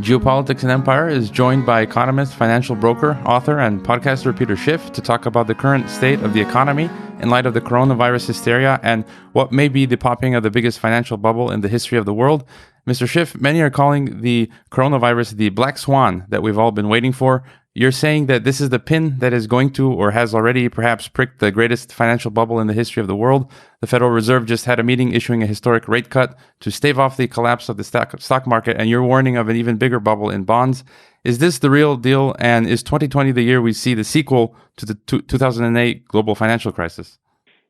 Geopolitics and Empire is joined by economist, financial broker, author, and podcaster Peter Schiff to talk about the current state of the economy in light of the coronavirus hysteria and what may be the popping of the biggest financial bubble in the history of the world. Mr. Schiff, many are calling the coronavirus the black swan that we've all been waiting for. You're saying that this is the pin that is going to or has already perhaps pricked the greatest financial bubble in the history of the world. The Federal Reserve just had a meeting issuing a historic rate cut to stave off the collapse of the stock market, and you're warning of an even bigger bubble in bonds. Is this the real deal, and is 2020 the year we see the sequel to the 2008 global financial crisis?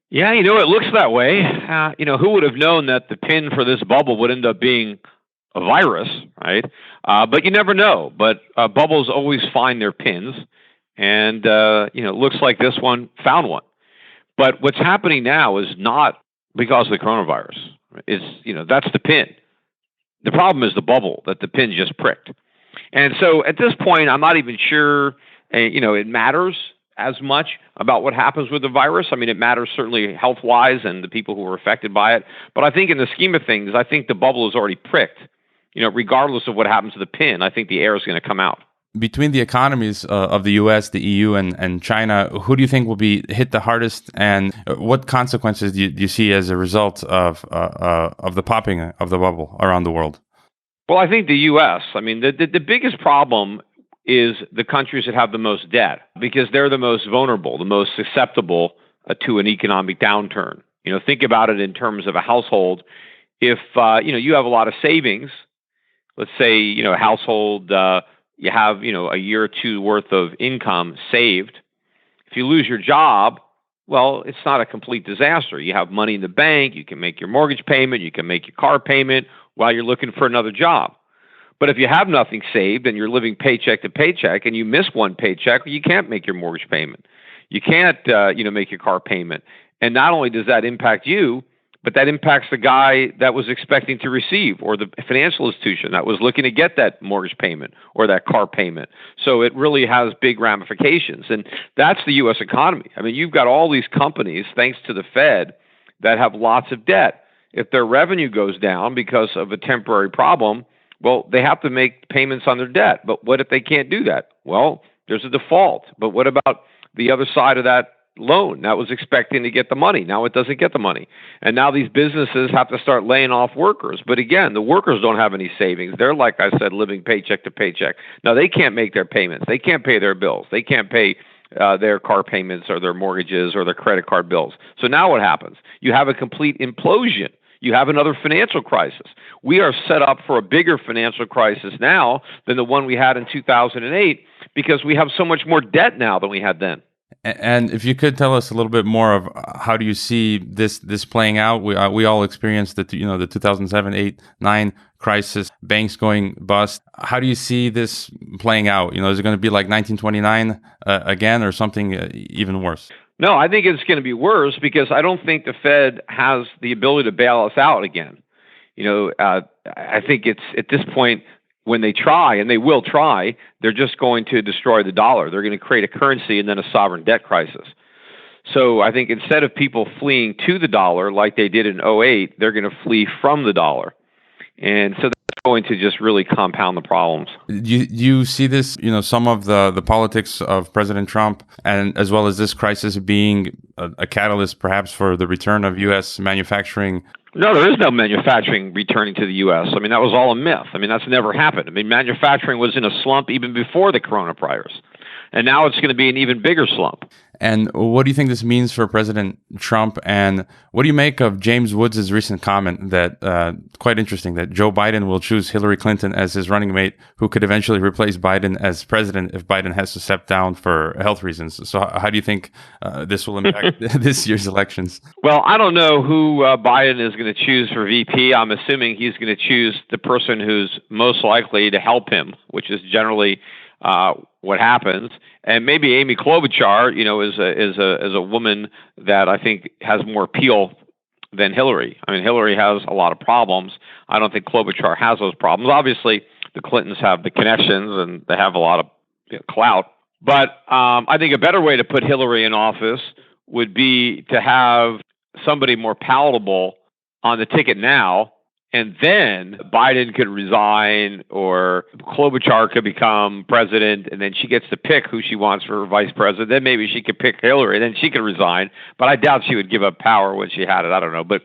Yeah, it looks that way. Who would have known that the pin for this bubble would end up being a virus, right? But you never know. But bubbles always find their pins, and it looks like this one found one. But what's happening now is not because of the coronavirus. That's the pin. The problem is the bubble that the pin just pricked. And so at this point, I'm not even sure, it matters as much about what happens with the virus. I mean, it matters certainly health-wise and the people who are affected by it. But I think in the scheme of things, I think the bubble is already pricked. Regardless of what happens to the pin, I think the air is going to come out. Between the economies of the U.S., the EU, and China, who do you think will be hit the hardest, and what consequences do you see as a result of the popping of the bubble around the world? Well, I think the U.S. I mean, the biggest problem is the countries that have the most debt, because they're the most vulnerable, the most susceptible to an economic downturn. Think about it in terms of a household. If you have a lot of savings, let's say a household, you have a year or two worth of income saved. If you lose your job, well, it's not a complete disaster. You have money in the bank. You can make your mortgage payment. You can make your car payment while you're looking for another job. But if you have nothing saved and you're living paycheck to paycheck and you miss one paycheck, you can't make your mortgage payment. You can't, make your car payment. And not only does that impact you, but that impacts the guy that was expecting to receive, or the financial institution that was looking to get that mortgage payment or that car payment. So it really has big ramifications. And that's the U.S. economy. I mean, you've got all these companies, thanks to the Fed, that have lots of debt. If their revenue goes down because of a temporary problem, well, they have to make payments on their debt. But what if they can't do that? Well, there's a default. But what about the other side of that loan that was expecting to get the money? Now it doesn't get the money. And now these businesses have to start laying off workers. But again, the workers don't have any savings. They're, like I said, living paycheck to paycheck. Now they can't make their payments. They can't pay their bills. They can't pay their car payments or their mortgages or their credit card bills. So now what happens? You have a complete implosion. You have another financial crisis. We are set up for a bigger financial crisis now than the one we had in 2008 because we have so much more debt now than we had then. And if you could tell us a little bit more of how do you see this playing out? We all experienced the 2007, 8, 9 crisis, banks going bust. How do you see this playing out? Is it going to be like 1929 again, or something even worse? No, I think it's going to be worse because I don't think the Fed has the ability to bail us out again. I think it's at this point, when they try, and they will try, they're just going to destroy the dollar. They're going to create a currency and then a sovereign debt crisis. So I think instead of people fleeing to the dollar like they did in 2008, they're going to flee from the dollar. And so that's going to just really compound the problems. You see this, some of the politics of President Trump, and as well as this crisis being a catalyst perhaps for the return of U.S. manufacturing? No, there is no manufacturing returning to the U.S. I mean, that was all a myth. I mean, that's never happened. I mean, manufacturing was in a slump even before the coronavirus. And now it's going to be an even bigger slump. And what do you think this means for President Trump? And what do you make of James Woods' recent comment that, quite interesting, that Joe Biden will choose Hillary Clinton as his running mate, who could eventually replace Biden as president if Biden has to step down for health reasons? So how do you think this will impact this year's elections? Well, I don't know who Biden is going to choose for VP. I'm assuming he's going to choose the person who's most likely to help him, which is generally what happens. And maybe Amy Klobuchar, is a woman that I think has more appeal than Hillary. I mean, Hillary has a lot of problems. I don't think Klobuchar has those problems. Obviously, the Clintons have the connections and they have a lot of clout. But I think a better way to put Hillary in office would be to have somebody more palatable on the ticket now and then Biden could resign or Klobuchar could become president, and then she gets to pick who she wants for vice president. Then maybe she could pick Hillary, and then she could resign. But I doubt she would give up power when she had it. I don't know. But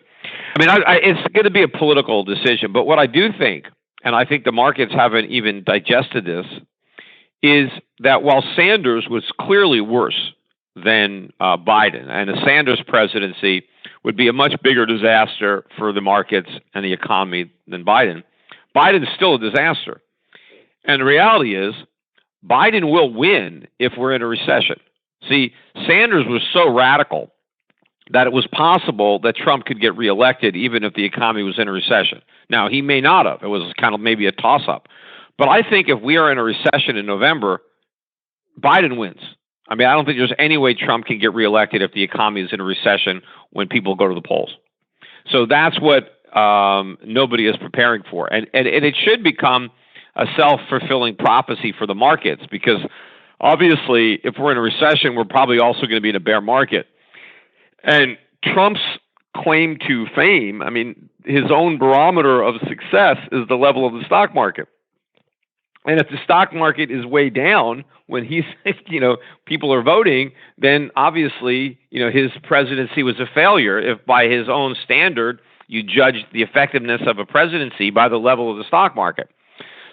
I mean, it's going to be a political decision. But what I do think, and I think the markets haven't even digested this, is that while Sanders was clearly worse than Biden, and a Sanders presidency would be a much bigger disaster for the markets and the economy than Biden, Biden's still a disaster. And the reality is, Biden will win if we're in a recession. See, Sanders was so radical that it was possible that Trump could get reelected even if the economy was in a recession. Now, he may not have. It was kind of maybe a toss-up. But I think if we are in a recession in November, Biden wins. I mean, I don't think there's any way Trump can get reelected if the economy is in a recession when people go to the polls. So that's what nobody is preparing for. And it should become a self-fulfilling prophecy for the markets, because obviously if we're in a recession, we're probably also going to be in a bear market. And Trump's claim to fame, I mean, his own barometer of success is the level of the stock market. And if the stock market is way down when he's, people are voting, then obviously, his presidency was a failure. If by his own standard, you judge the effectiveness of a presidency by the level of the stock market.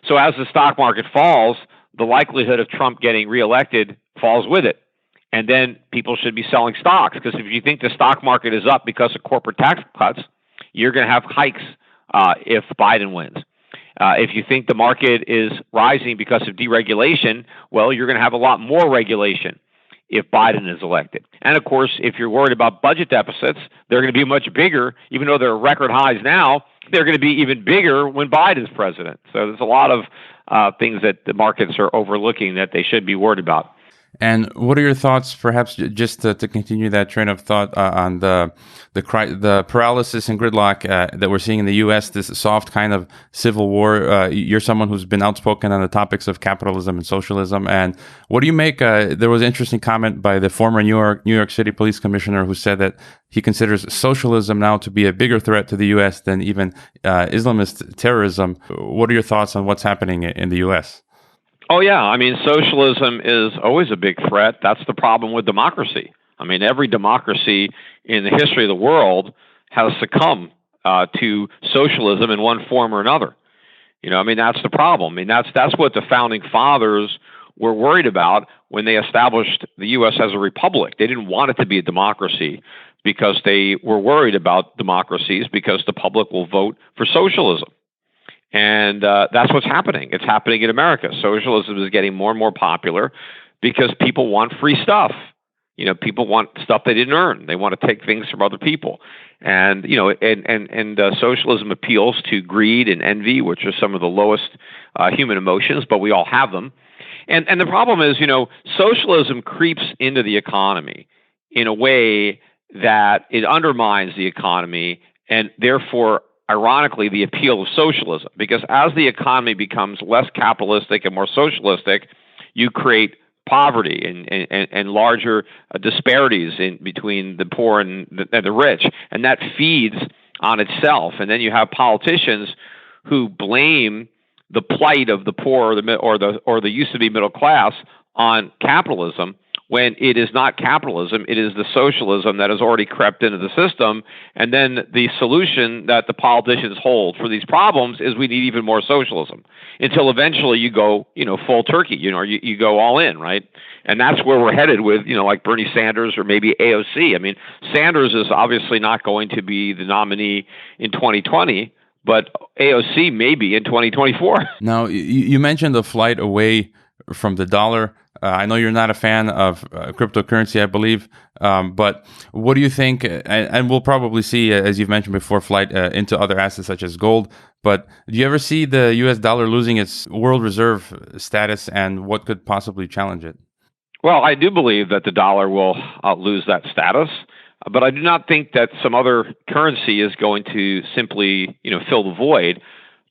So as the stock market falls, the likelihood of Trump getting reelected falls with it. And then people should be selling stocks, because if you think the stock market is up because of corporate tax cuts, you're going to have hikes if Biden wins. If you think the market is rising because of deregulation, well, you're going to have a lot more regulation if Biden is elected. And of course, if you're worried about budget deficits, they're going to be much bigger. Even though they're record highs now, they're going to be even bigger when Biden's president. So there's a lot of things that the markets are overlooking that they should be worried about. And what are your thoughts, perhaps just to continue that train of thought, on the paralysis and gridlock that we're seeing in the U.S., this soft kind of civil war? You're someone who's been outspoken on the topics of capitalism and socialism. And what do you make? There was an interesting comment by the former New York City police commissioner who said that he considers socialism now to be a bigger threat to the U.S. than even Islamist terrorism. What are your thoughts on what's happening in the U.S.? Oh, yeah. I mean, socialism is always a big threat. That's the problem with democracy. I mean, every democracy in the history of the world has succumbed to socialism in one form or another. That's the problem. I mean, that's what the founding fathers were worried about when they established the U.S. as a republic. They didn't want it to be a democracy because they were worried about democracies because the public will vote for socialism. And that's what's happening. It's happening in America. Socialism is getting more and more popular because people want free stuff. People want stuff they didn't earn. They want to take things from other people. And, socialism appeals to greed and envy, which are some of the lowest human emotions, but we all have them. And the problem is, socialism creeps into the economy in a way that it undermines the economy and therefore, ironically, the appeal of socialism, because as the economy becomes less capitalistic and more socialistic, you create poverty and larger disparities between the poor and the rich, and that feeds on itself. And then you have politicians who blame the plight of the poor or the used to be middle class on capitalism, when it is not capitalism, it is the socialism that has already crept into the system. And then the solution that the politicians hold for these problems is we need even more socialism, until eventually you go, full turkey, you go all in, right? And that's where we're headed with, like Bernie Sanders or maybe AOC. I mean, Sanders is obviously not going to be the nominee in 2020, but AOC may be in 2024. Now, you mentioned the flight away from the dollar. I know you're not a fan of cryptocurrency, I believe, but what do you think? And we'll probably see, as you've mentioned before, flight into other assets such as gold. But do you ever see the U.S. dollar losing its world reserve status, and what could possibly challenge it? Well, I do believe that the dollar will lose that status, but I do not think that some other currency is going to simply, fill the void.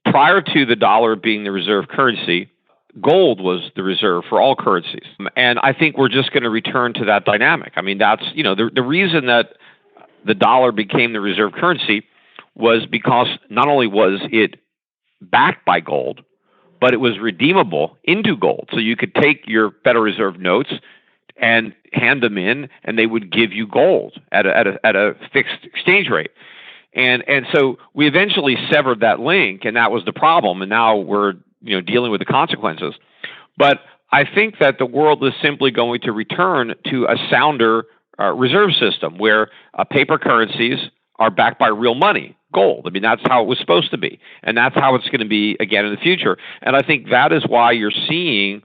Prior to the dollar being the reserve currency, gold was the reserve for all currencies. And I think we're just going to return to that dynamic. I mean, that's, the reason that the dollar became the reserve currency was because not only was it backed by gold, but it was redeemable into gold. So you could take your Federal Reserve notes and hand them in, and they would give you gold at a fixed exchange rate. And so we eventually severed that link, and that was the problem. And now we're dealing with the consequences. But I think that the world is simply going to return to a sounder reserve system where paper currencies are backed by real money, gold. I mean, that's how it was supposed to be. And that's how it's going to be again in the future. And I think that is why you're seeing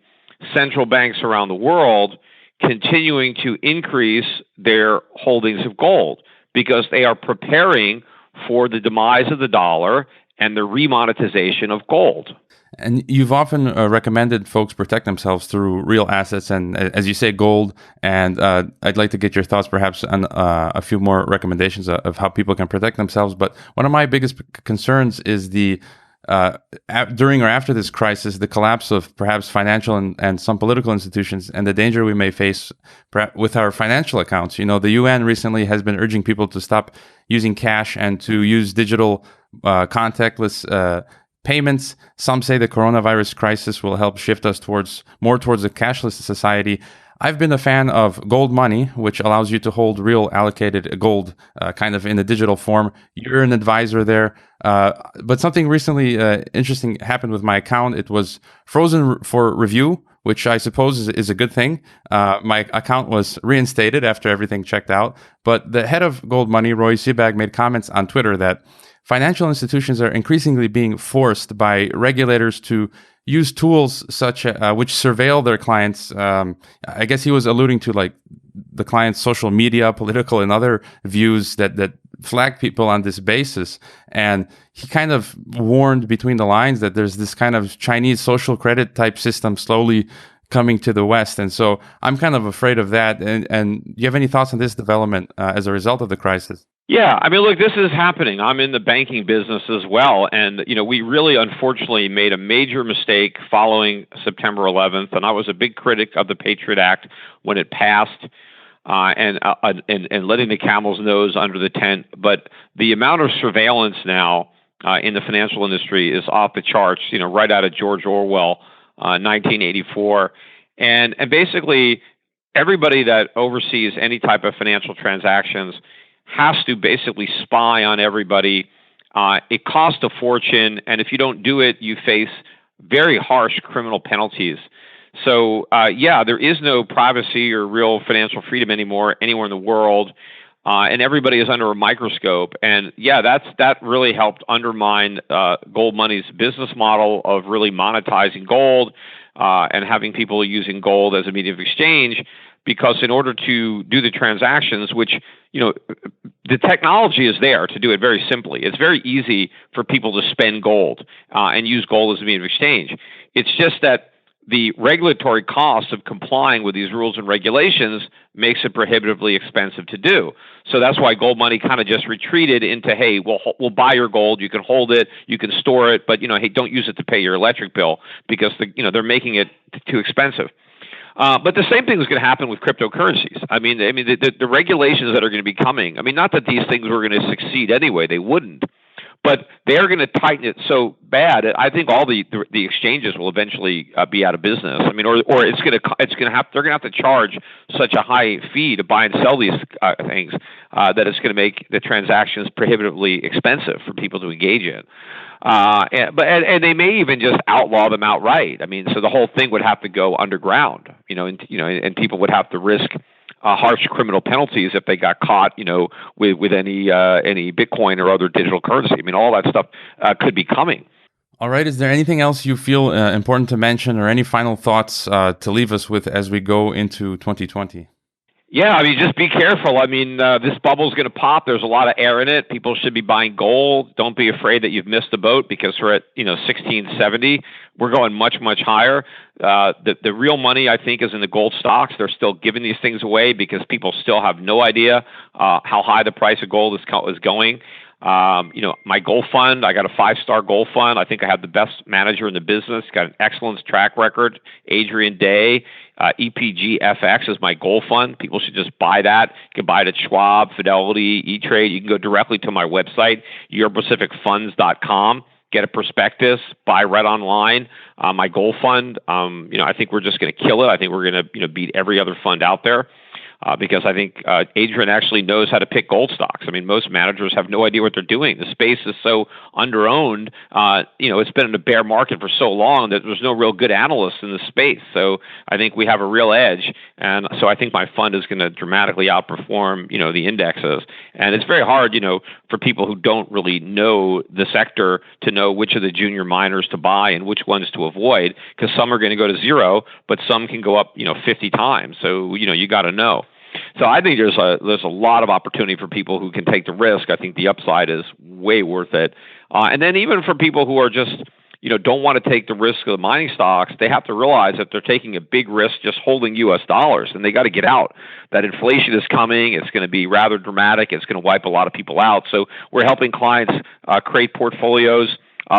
central banks around the world continuing to increase their holdings of gold because they are preparing for the demise of the dollar and the remonetization of gold. And you've often recommended folks protect themselves through real assets and, as you say, gold. And I'd like to get your thoughts perhaps on a few more recommendations of how people can protect themselves. But one of my biggest concerns is during or after this crisis, the collapse of perhaps financial and some political institutions and the danger we may face with our financial accounts. The UN recently has been urging people to stop using cash and to use digital contactless payments. Some say the coronavirus crisis will help shift us more towards a cashless society. I've been a fan of gold money, which allows you to hold real allocated gold kind of in a digital form. You're an advisor there. But something recently interesting happened with my account. It was frozen for review, which I suppose is a good thing. My account was reinstated after everything checked out. But the head of gold money, Roy Sebag, made comments on Twitter that financial institutions are increasingly being forced by regulators to use tools which surveil their clients. I guess he was alluding to like the client's social media, political, and other views that flag people on this basis. And he kind of warned between the lines that there's this kind of Chinese social credit type system slowly coming to the West. And so I'm kind of afraid of that. And do you have any thoughts on this development as a result of the crisis? Yeah, I mean, look, this is happening. I'm in the banking business as well. And, we really unfortunately made a major mistake following September 11th. And I was a big critic of the Patriot Act when it passed and letting the camel's nose under the tent. But the amount of surveillance now in the financial industry is off the charts, right out of George Orwell, 1984. And basically, everybody that oversees any type of financial transactions has to basically spy on everybody. It costs a fortune, and if you don't do it, you face very harsh criminal penalties. So, there is no privacy or real financial freedom anymore anywhere in the world, and everybody is under a microscope. And that really helped undermine gold money's business model of really monetizing gold and having people using gold as a medium of exchange. Because in order to do the transactions, which, the technology is there to do it very simply. It's very easy for people to spend gold and use gold as a medium of exchange. It's just that the regulatory cost of complying with these rules and regulations makes it prohibitively expensive to do. So that's why gold money kind of just retreated into, hey, we'll buy your gold, you can hold it, you can store it, but hey, don't use it to pay your electric bill because they're making it too expensive. But the same thing is going to happen with cryptocurrencies. I mean, the regulations that are going to be coming. I mean, not that these things were going to succeed anyway; they wouldn't. But they are going to tighten it so bad. I think all the exchanges will eventually be out of business. I mean, or they're going to have to charge such a high fee to buy and sell these things that it's going to make the transactions prohibitively expensive for people to engage in. And they may even just outlaw them outright. I mean, so the whole thing would have to go underground, and people would have to risk harsh criminal penalties if they got caught, with any Bitcoin or other digital currency. I mean, all that stuff could be coming. All right. Is there anything else you feel important to mention, or any final thoughts to leave us with as we go into 2020? Yeah, I mean, just be careful. I mean, this bubble is going to pop. There's a lot of air in it. People should be buying gold. Don't be afraid that you've missed the boat because we're at 1670. We're going much, much higher. The real money, I think, is in the gold stocks. They're still giving these things away because people still have no idea how high the price of gold is going. My gold fund, I got a 5-star gold fund. I think I have the best manager in the business, got an excellent track record, Adrian Day. EPGFX is my gold fund. People should just buy that. You can buy it at Schwab, Fidelity, E-Trade. You can go directly to my website, EuroPacificFunds.com. Get a prospectus, buy right online. My gold fund, I think we're just going to kill it. I think we're going to, beat every other fund out there. Because I think Adrian actually knows how to pick gold stocks. I mean, most managers have no idea what they're doing. The space is so underowned. It's been in a bear market for so long that there's no real good analysts in the space. So I think we have a real edge. And so I think my fund is going to dramatically outperform, the indexes. And it's very hard, for people who don't really know the sector to know which of the junior miners to buy and which ones to avoid, because some are going to go to zero, but some can go up, 50 times. So, you got to know. So I think there's a lot of opportunity for people who can take the risk. I think the upside is way worth it. And then even for people who are just, don't want to take the risk of the mining stocks, they have to realize that they're taking a big risk just holding U.S. dollars, and they got to get out. That inflation is coming. It's going to be rather dramatic. It's going to wipe a lot of people out. So we're helping clients create portfolios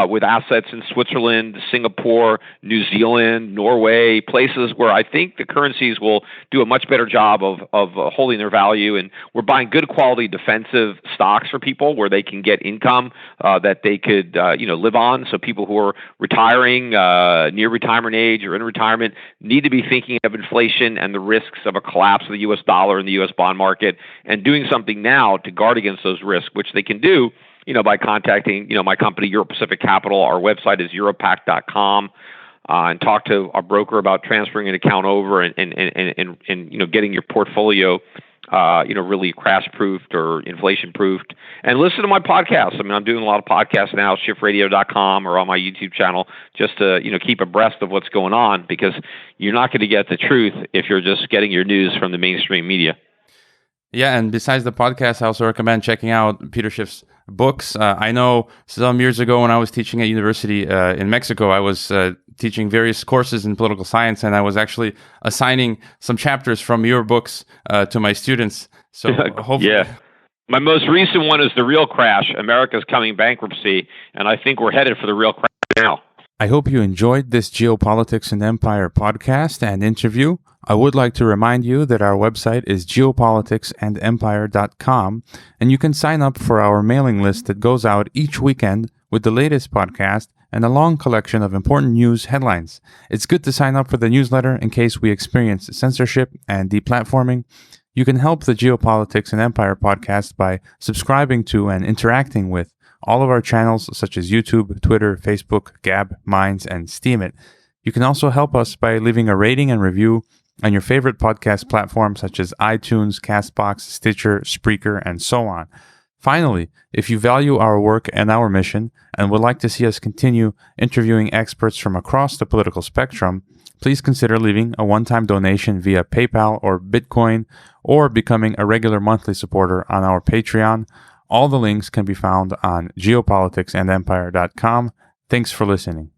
with assets in Switzerland, Singapore, New Zealand, Norway, places where I think the currencies will do a much better job of holding their value. And we're buying good quality defensive stocks for people where they can get income that they could live on. So people who are retiring, near retirement age or in retirement, need to be thinking of inflation and the risks of a collapse of the U.S. dollar and the U.S. bond market, and doing something now to guard against those risks, which they can do by contacting, my company, Euro Pacific Capital. Our website is europac.com, and talk to our broker about transferring an account over and getting your portfolio, really crash-proofed or inflation-proofed. And listen to my podcasts. I mean, I'm doing a lot of podcasts now, schiffradio.com or on my YouTube channel, just to, keep abreast of what's going on, because you're not going to get the truth if you're just getting your news from the mainstream media. Yeah, and besides the podcast, I also recommend checking out Peter Schiff's books. I know some years ago when I was teaching at university in Mexico, I was teaching various courses in political science, and I was actually assigning some chapters from your books to my students. So hopefully... Yeah. My most recent one is The Real Crash, America's Coming Bankruptcy, and I think we're headed for the real crash now. I hope you enjoyed this Geopolitics and Empire podcast and interview. I would like to remind you that our website is geopoliticsandempire.com, and you can sign up for our mailing list that goes out each weekend with the latest podcast and a long collection of important news headlines. It's good to sign up for the newsletter in case we experience censorship and deplatforming. You can help the Geopolitics and Empire podcast by subscribing to and interacting with all of our channels such as YouTube, Twitter, Facebook, Gab, Minds, and Steemit. You can also help us by leaving a rating and review on your favorite podcast platforms such as iTunes, CastBox, Stitcher, Spreaker, and so on. Finally, if you value our work and our mission and would like to see us continue interviewing experts from across the political spectrum, please consider leaving a one-time donation via PayPal or Bitcoin, or becoming a regular monthly supporter on our Patreon. All the links can be found on geopoliticsandempire.com. Thanks for listening.